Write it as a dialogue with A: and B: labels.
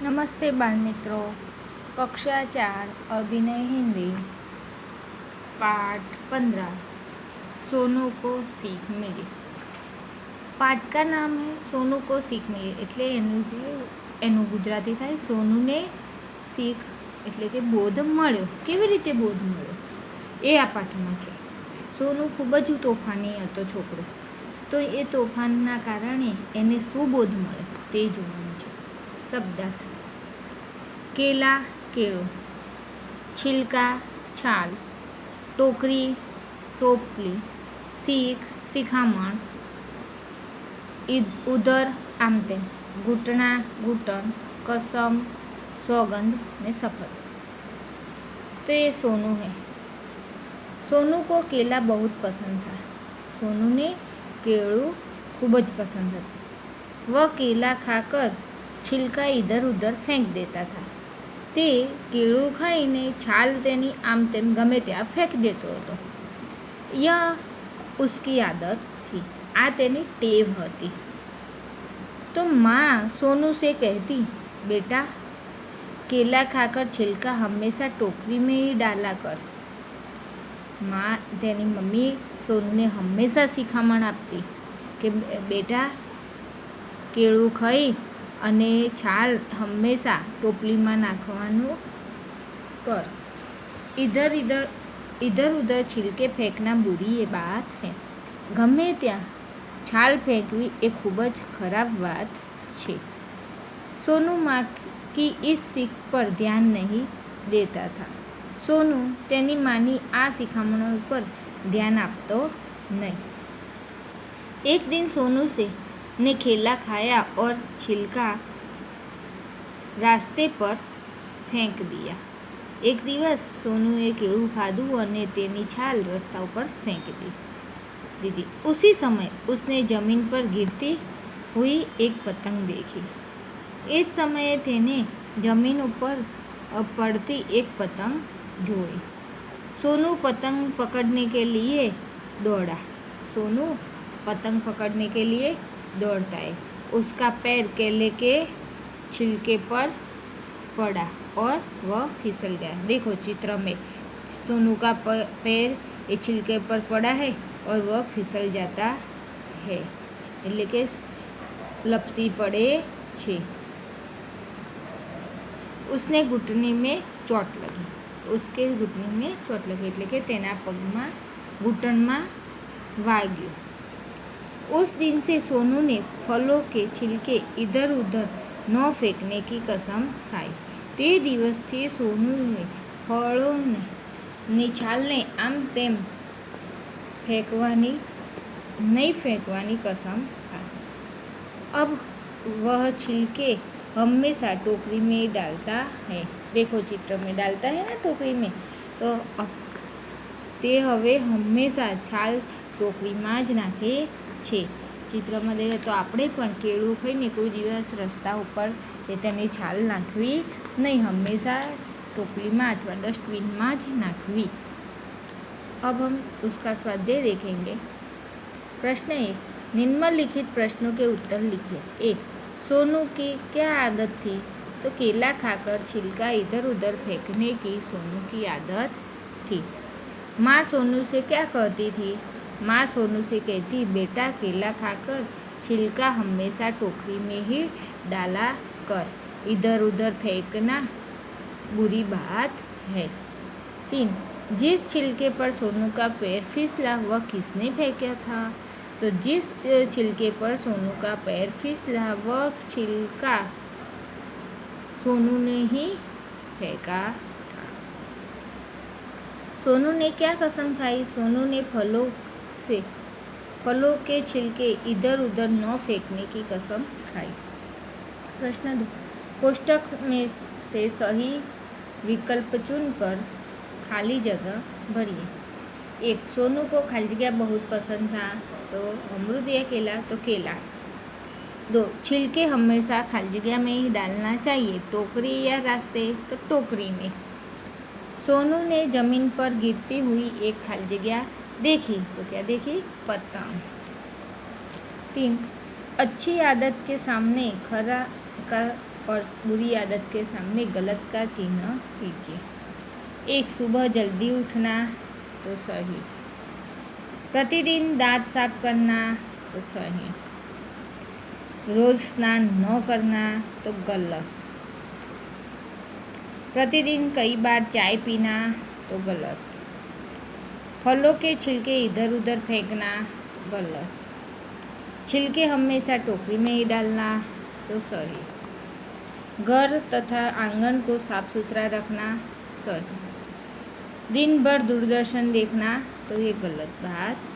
A: नमस्ते बाल मित्रों। कक्षा 4 अभिनय हिंदी पाठ 15 सोनू को सीख मिली। पाठ का नाम है सोनू को सीख मिली એટલે એનું ગુજરાતી થાય સોનુને શીખ એટલે કે બોધ મળ્યો। કેવી રીતે બોધ મળ્યો એ આ પાઠમાં છે। સોનુ ખૂબ જ તોફાની હતો છોકરો, તો એ તોફાનના કારણે એને શું બોધ મળે તે જોવાનું છે। શબ્દાર્થ: केला केळो, छिलका छाल, टोकरी टोपली, सीख शिखामण, उधर आम तेम, घुटना घुटन, कसम सौगंध ने शपथ। तो ये सोनू है। सोनू को केला बहुत पसंद था। सोनू ने केळू खूब ज पसंद था। वह केला खाकर छिलका इधर उधर फेंक देता था। તે કેળું ખાઈને છાલ તેની આમ તેમ ગમે ત્યાં ફેંક દેતો હતો। યહ ઉસકી આદત थी। આ તેની ટેવ હતી। तो माँ सोनू से कहती, बेटा केला खाकर छिलका हमेशा टोकरी में ही डाला कर। माँ तेनी मम्मी सोनूने हमेशा शिखामण आपती कि बेटा केळું ખાઈ અને છાલ હંમેશા ટોપલીમાં નાખવાનું કર। इधर उधर छिलके फेंकना बुरी ये बात है। गमे ત્યાં છાલ ફેંકવી એ ખૂબ જ ખરાબ વાત છે। सोनू माँ की इस सीख पर ध्यान नहीं देता था। सोनू તેની માની આ શિખામણો પર ધ્યાન આપતો नहीं। एक दिन सोनू से ने केला खाया और छिलका रास्ते पर फेंक दिया। एक दिवस सोनूए केळું खाधું અને તેની છાલ રસ્તા ઉપર ફેંકી दी। उसी समय उसने जमीन पर गिरती हुई एक पतंग देखी। એ જ સમયે તેને જમીન ઉપર પડતી એક પતંગ જોઈ। सोनू पतंग पकड़ने के लिए दौड़ा। सोनू पतंग पकड़ने के लिए दौड़ता है। उसका पैर केले के छिलके पर पड़ा और वह फिसल गया। देखो चित्र में सोनू का पैर ये छिलके पर पड़ा है और वह फिसल जाता है, એટલે કે લપસી પડે છે। उसने घुटने में चोट लगी। उसके घुटने में चोट लगी એટલે કે તેના પગમાં ઘૂંટણમાં વાગ્યું। उस दिन से सोनू ने फलों के छिलके इधर उधर न फेंकने की कसम खाई। તે દિવસથી સોનુએ ફળોની છાલને આમ તેમ नहीं फेंकवानी कसम खाई। अब वह छिलके हमेशा टोकरी में डालता है। देखो चित्र में डालता है ना टोकरी में, तो તે હવે હંમેશા છાલ ટોકરીમાં જ નાખે છે। ચિત્રમાં જોઈએ તો આપણે પણ કેળું ખાઈને કોઈ દિવસ રસ્તા ઉપર તેની છાલ નાખવી નહીં, હંમેશા ટોકરીમાં अथवा डस्टबिનમાં જ નાખવી। अब हम उसका स्वाध्याय देखेंगे। प्रश्न 1, निम्नलिखित प्रश्नों के उत्तर लिखिए। 1, सोनू की क्या आदत थी? तो केला खाकर छिलका इधर उधर फेंकने की सोनू की आदत थी। माँ सोनू से क्या कहती थी? माँ सोनू से कहती, बेटा केला खाकर छिलका हमेशा टोकरी में ही डाला कर, इधर उधर फेंकना बुरी बात है। 3, जिस छिलके पर सोनू का पैर फिसला वह किसने फेंका था? तो जिस छिलके पर सोनू का पैर फिसला वह छिलका सोनू ने ही फेंका था। सोनू ने क्या कसम खाई? सोनू ने फलों के छिलके इधर उधर न फेंकने की कसम खाई। प्रश्न 2, कोष्ठक में से सही विकल्प चुनकर खाली जगह भरिए। 1, सोनू को खाली जगह बहुत पसंद था, तो अमरूद या केला? तो केला। 2, छिलके हमेशा खाली जगह में ही डालना चाहिए, टोकरी या रास्ते? तो टोकरी में। सोनू ने जमीन पर गिरती हुई एक खाली जगह देखी, तो क्या देखी? पतंग। 3, अच्छी आदत के सामने और बुरी आदत के सामने गलत का चिन्ह कीजिए। 1. सुबह जल्दी उठना तो सही। प्रतिदिन दांत साफ करना तो सही। रोज स्नान न करना तो गलत। प्रतिदिन कई बार चाय पीना तो गलत। फलों के छिलके इधर उधर फेंकना गलत। छिलके हमेशा टोकरी में ही डालना तो सही। घर तथा आंगन को साफ सुथरा रखना सही। दिन भर दूरदर्शन देखना तो ये गलत बात